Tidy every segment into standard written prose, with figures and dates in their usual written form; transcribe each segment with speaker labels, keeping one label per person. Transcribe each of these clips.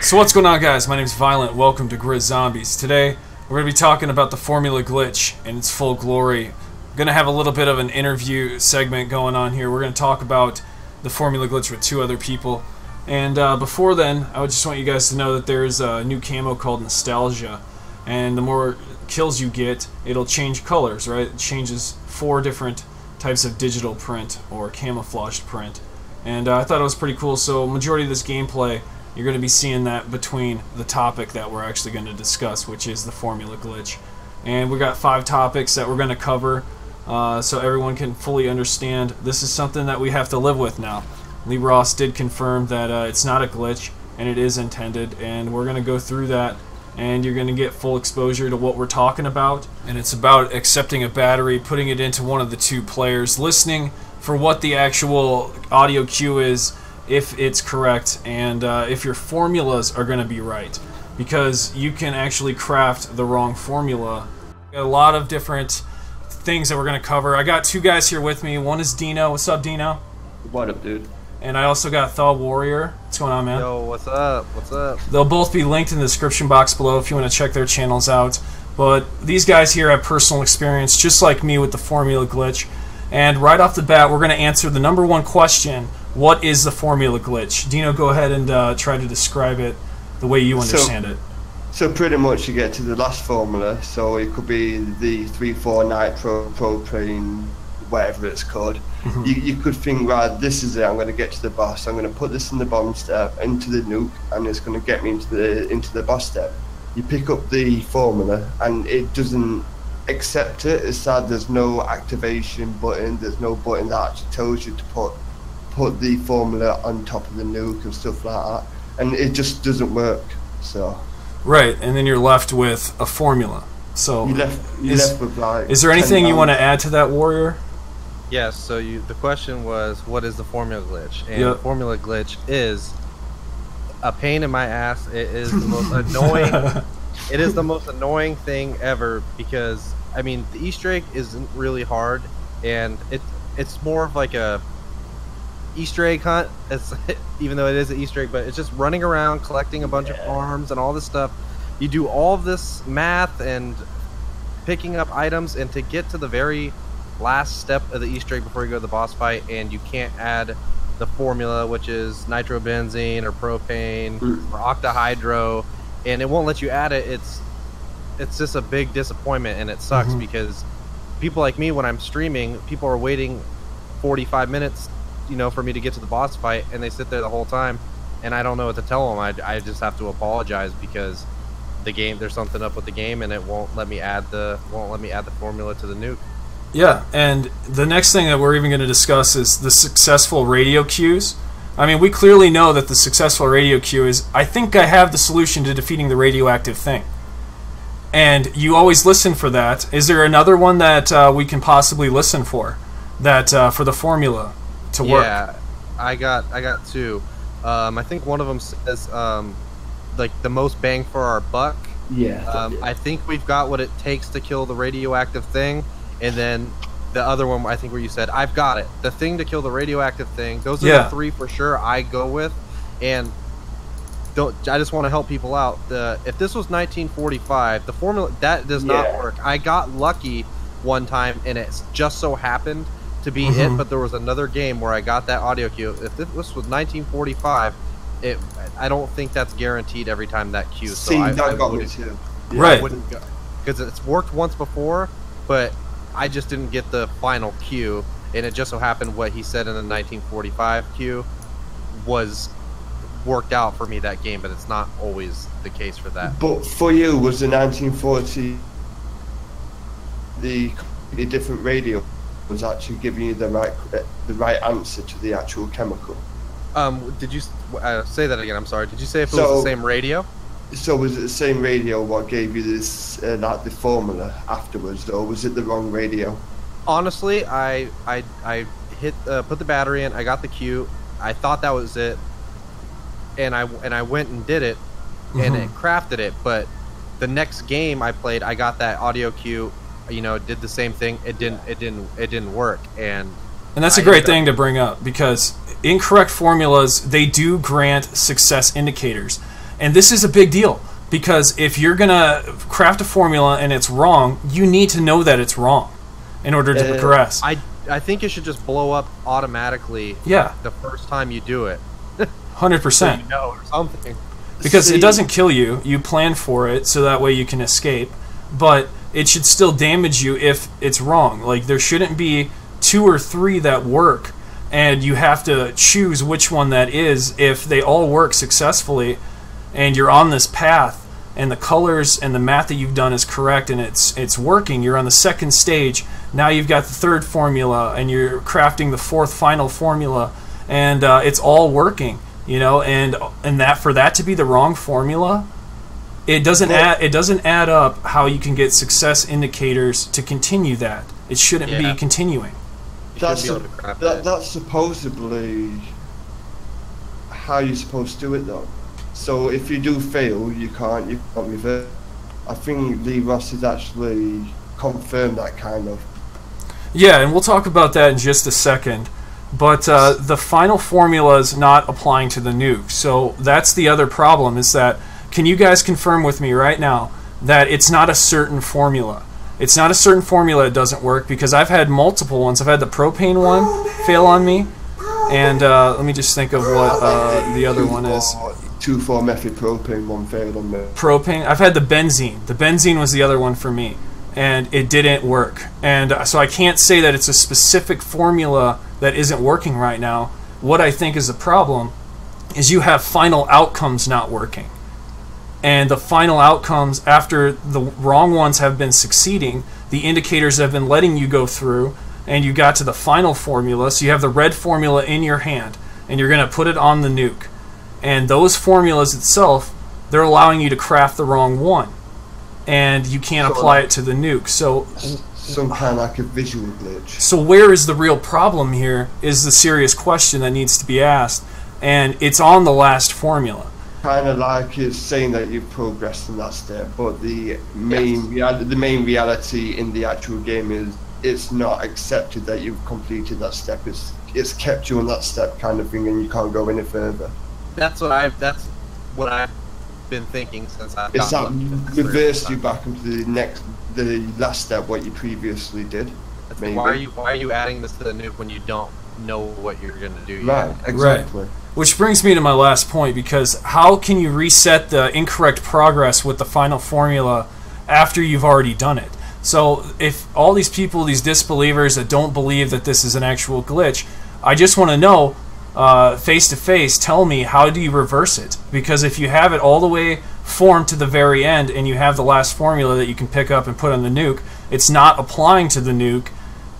Speaker 1: So what's going on, guys? My name is Violent. Welcome to GRIZZombies. Today we're going to be talking about the formula glitch in its full glory. I'm going to have a little bit of an interview segment going on here. We're going to talk about the formula glitch with two other people. And before then, I would just want you guys to know that there's a new camo called Nostalgia. And the more kills you get, it'll change colors, right? It changes 4 different types of digital print or camouflaged print. And I thought it was pretty cool. So majority of this gameplay, you're going to be seeing that between the topic that we're actually going to discuss, which is the formula glitch. And we got 5 topics that we're going to cover so everyone can fully understand this is something that we have to live with now. Lee Ross did confirm that it's not a glitch and it is intended, and we're going to go through that and you're going to get full exposure to what we're talking about. And it's about accepting a battery, putting it into one of the 2 players, listening for what the actual audio cue is, if it's correct, and if your formulas are going to be right, because you can actually craft the wrong formula. Got a lot of different things that we're going to cover. I got 2 guys here with me. One is Dino. What's up, Dino?
Speaker 2: What up, dude?
Speaker 1: And I also got Thaw Warrior. What's going on, man?
Speaker 3: Yo, what's up? What's up?
Speaker 1: They'll both be linked in the description box below if you want to check their channels out. But these guys here have personal experience, just like me, with the formula glitch. And right off the bat, we're going to answer the #1 question: what is the formula glitch? Dino, go ahead and try to describe it the way you understand it.
Speaker 2: So pretty much you get to the last formula, so it could be the 3,4-nitro-propane, whatever it's called. You could think, right, this is it, I'm going to get to the boss, I'm going to put this in the bomb step, into the nuke, and it's going to get me into the boss step. You pick up the formula, and it doesn't accept it. It's sad there's no activation button, there's no button that actually tells you to put the formula on top of the nuke and stuff like that, and it just doesn't work. So
Speaker 1: right, and then you're left with a formula. So
Speaker 2: you're left with like,
Speaker 1: is there anything you want to add to that, Warrior?
Speaker 3: Yes, so the question was, what is the formula glitch? And the formula glitch is a pain in my ass. It is the most annoying. It is the most annoying thing ever, because I mean the Easter egg isn't really hard, and it's more of like a Easter egg hunt. It's, even though it is an Easter egg, but it's just running around collecting a bunch of farms and all this stuff. You do all of this math and picking up items, and to get to the very last step of the Easter egg before you go to the boss fight, and you can't add the formula, which is nitrobenzene or propane or octahydro, and it won't let you add it. It's just a big disappointment, and it sucks because people like me, when I'm streaming, people are waiting 45 minutes, you know, for me to get to the boss fight, and they sit there the whole time, and I don't know what to tell them. I just have to apologize because the game, there's something up with the game, and it won't let me add the formula to the nuke.
Speaker 1: Yeah, and the next thing that we're even going to discuss is the successful radio cues. I mean, we clearly know that the successful radio cue is, I think I have the solution to defeating the radioactive thing. And you always listen for that. Is there another one that we can possibly listen for, that for the formula to work?
Speaker 3: Yeah, I got 2. I think one of them says like the most bang for our buck.
Speaker 2: Yeah.
Speaker 3: I think we've got what it takes to kill the radioactive thing. And then the other one, I think, where you said, I've got it. The thing to kill the radioactive thing. Those are the 3 for sure I go with. And I just want to help people out. If this was 1945, the formula, that does not work. I got lucky one time, and it just so happened to be it, but there was another game where I got that audio cue. If this was 1945, I don't think that's guaranteed every time that cue.
Speaker 2: See,
Speaker 3: so
Speaker 2: that got me too.
Speaker 1: Right.
Speaker 3: Because it's worked once before, but I just didn't get the final cue, and it just so happened what he said in the 1945 cue was worked out for me that game, but it's not always the case for that.
Speaker 2: But for you, was the 1940 the different radio was actually giving you the right answer to the actual chemical?
Speaker 3: Did you say that again? I'm sorry. Did you say if it was the same radio?
Speaker 2: So was it the same radio what gave you this like the formula afterwards, or was it the wrong radio?
Speaker 3: Honestly, I hit put the battery in. I got the cue. I thought that was it, and I went and did it, and it crafted it. But the next game I played, I got that audio cue. You know, did the same thing. It didn't work, and
Speaker 1: that's a great thing to bring up, because incorrect formulas, they do grant success indicators. And this is a big deal, because if you're going to craft a formula and it's wrong, you need to know that it's wrong in order to progress.
Speaker 3: I think it should just blow up automatically the first time you do it.
Speaker 1: 100%.
Speaker 3: So you know, or something.
Speaker 1: Because it doesn't kill you. You plan for it so that way you can escape. But it should still damage you if it's wrong. Like, there shouldn't be 2 or 3 that work, and you have to choose which one that is. If they all work successfully and you're on this path and the colors and the math that you've done is correct and it's working, you're on the second stage. Now you've got the third formula and you're crafting the fourth final formula, and it's all working, you know, and that for that to be the wrong formula, it doesn't add up how you can get success indicators to continue that. It shouldn't be continuing.
Speaker 2: That's supposedly how you're supposed to do it, though. So if you do fail, you can't revert. I think Lee Ross has actually confirmed that, kind of.
Speaker 1: Yeah, and we'll talk about that in just a second. But the final formula is not applying to the nuke. So that's the other problem, is that, can you guys confirm with me right now that it's not a certain formula? It's not a certain formula that doesn't work, because I've had multiple ones. I've had the propane one fail on me, and let me just think of what the other one is.
Speaker 2: 2,4-methylpropane, one failed on me.
Speaker 1: Propane? I've had the benzene. The benzene was the other one for me, and it didn't work. And so I can't say that it's a specific formula that isn't working right now. What I think is the problem is you have final outcomes not working. And the final outcomes, after the wrong ones have been succeeding, the indicators have been letting you go through, and you got to the final formula. So you have the red formula in your hand, and you're going to put it on the nuke. And those formulas itself, they're allowing you to craft the wrong one, and you can't apply it to the nuke. So
Speaker 2: some kind of like a visual glitch.
Speaker 1: So where is the real problem here is the serious question that needs to be asked, and it's on the last formula.
Speaker 2: Kind of like it's saying that you've progressed in that step, but the main reality in the actual game is it's not accepted that you've completed that step. It's kept you on that step, kind of thing, and you can't go any further.
Speaker 3: That's what I've been thinking since I've
Speaker 2: it's that reversed you back into the last step what you previously did.
Speaker 3: Why are you adding this to the nuke when you don't know what you're gonna do yet?
Speaker 2: Right, exactly.
Speaker 1: Right. Which brings me to my last point, because how can you reset the incorrect progress with the final formula after you've already done it? So if all these people, these disbelievers that don't believe that this is an actual glitch, I just want to know, face to face, tell me, how do you reverse it? Because if you have it all the way formed to the very end and you have the last formula that you can pick up and put on the nuke, it's not applying to the nuke.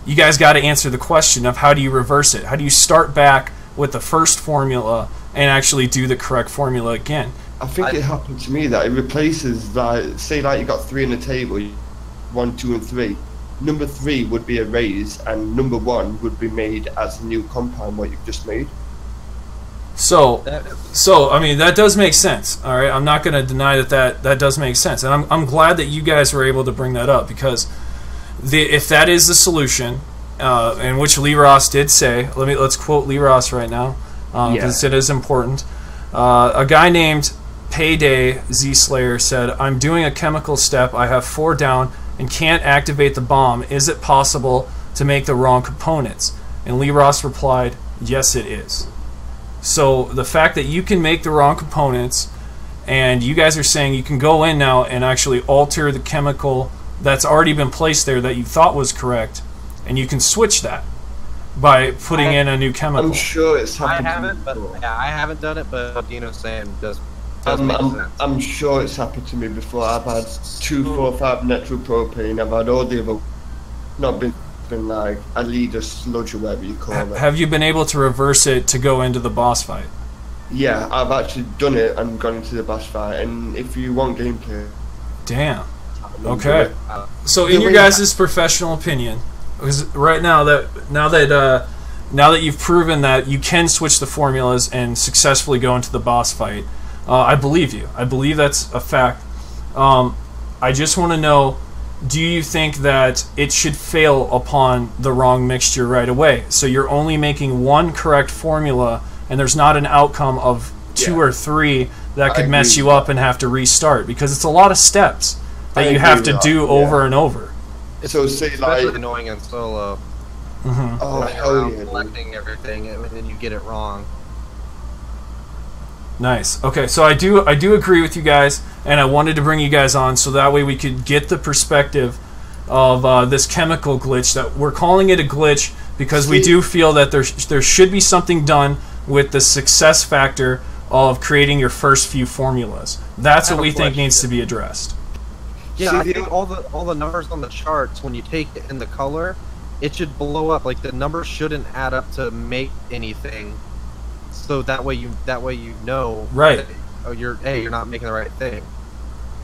Speaker 1: You guys got to answer the question of how do you reverse it? How do you start back with the first formula and actually do the correct formula again?
Speaker 2: I think it happened to me that it replaces, like, say like you got 3 on the table, 1, 2 and 3. Number 3 would be erased and number 1 would be made as a new compound what you've just made.
Speaker 1: So I mean, that does make sense. All right, I'm not going to deny that does make sense, and I'm glad that you guys were able to bring that up, because if that is the solution, and which Lee Ross did say, let's quote Lee Ross right now, because it is important. A guy named Payday Z Slayer said, "I'm doing a chemical step. I have 4 down and can't activate the bomb. Is it possible to make the wrong components?" And Lee Ross replied, "Yes, it is." So the fact that you can make the wrong components, and you guys are saying you can go in now and actually alter the chemical that's already been placed there that you thought was correct, and you can switch that by putting in a new chemical.
Speaker 2: I'm sure it's happened.
Speaker 3: I haven't done it, but what Dino's saying does make sense.
Speaker 2: I'm sure it's happened to me before. I've had 2,4,5-nitropropane. I've had all the other, not been like a leader sludge or whatever you call it.
Speaker 1: Have you been able to reverse it to go into the boss fight?
Speaker 2: Yeah, I've actually done it and gone into the boss fight. And if you want gameplay,
Speaker 1: damn. Okay. So in your guys' professional opinion, because right now that you've proven that you can switch the formulas and successfully go into the boss fight, I believe you. I believe that's a fact. I just want to know, do you think that it should fail upon the wrong mixture right away? So you're only making one correct formula, and there's not an outcome of 2 or 3 that could mess you up and have to restart, because it's a lot of steps that you have to do over and over.
Speaker 3: It's
Speaker 2: so say
Speaker 3: especially
Speaker 2: like
Speaker 3: annoying in solo.
Speaker 2: oh hell yeah,
Speaker 3: collecting everything and then you get it wrong.
Speaker 1: Nice. Okay, so I do agree with you guys, and I wanted to bring you guys on so that way we could get the perspective of this chemical glitch. That we're calling it a glitch because we do feel that there should be something done with the success factor of creating your first few formulas. That's what we think needs to be addressed.
Speaker 3: Yeah, I think all the numbers on the charts, when you take it in the color, it should blow up. Like the numbers shouldn't add up to make anything. So that way you know,
Speaker 1: right?
Speaker 3: Oh, you're not making the right thing.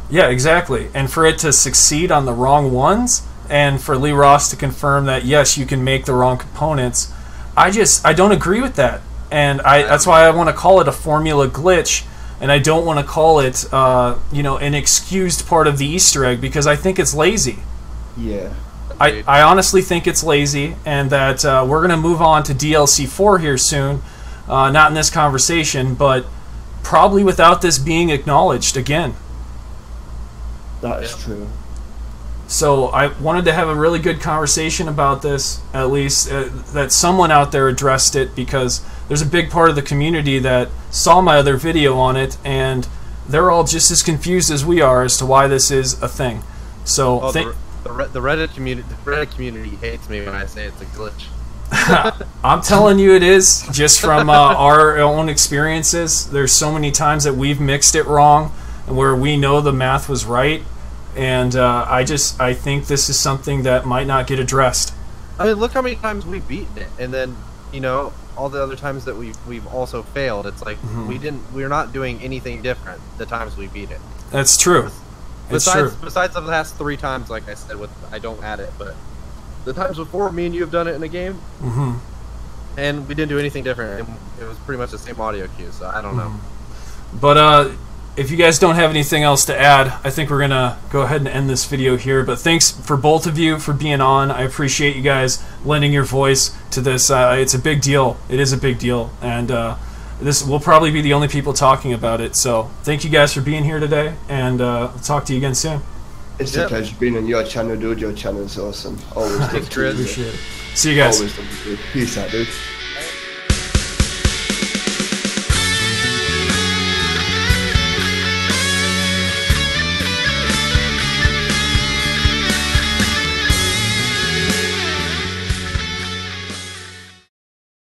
Speaker 1: Yeah, exactly. And for it to succeed on the wrong ones, and for Lee Ross to confirm that yes, you can make the wrong components, I don't agree with that. And that's why I want to call it a formula glitch, and I don't want to call it an excused part of the Easter egg, because I think it's lazy.
Speaker 2: Yeah.
Speaker 1: I honestly think it's lazy, and that we're going to move on to DLC 4 here soon. Not in this conversation, but probably without this being acknowledged again.
Speaker 2: That is true.
Speaker 1: So I wanted to have a really good conversation about this, at least that someone out there addressed it, because there's a big part of the community that saw my other video on it, and they're all just as confused as we are as to why this is a thing. So
Speaker 3: the Reddit community hates me when I say it's a glitch.
Speaker 1: I'm telling you it is, just from our own experiences. There's so many times that we've mixed it wrong and where we know the math was right, and I think this is something that might not get addressed.
Speaker 3: I mean, look how many times we've beaten it, and then all the other times that we've also failed. It's like we're not doing anything different the times we beat it.
Speaker 1: That's true.
Speaker 3: Besides the last 3 times, like I said, I don't add it, but the times before, me and you have done it in a game, and we didn't do anything different. It was pretty much the same audio cue, so I don't know.
Speaker 1: But if you guys don't have anything else to add, I think we're gonna go ahead and end this video here. But thanks for both of you for being on. I appreciate you guys lending your voice to this. It's a big deal. It is a big deal, and this will probably be the only people talking about it. So thank you guys for being here today, and I'll talk to you again soon.
Speaker 2: It's a pleasure being on your channel, dude. Your channel is awesome. Always.
Speaker 3: Thanks, GRIZZ.
Speaker 1: Appreciate it. See you guys.
Speaker 2: Always. Peace out, dude.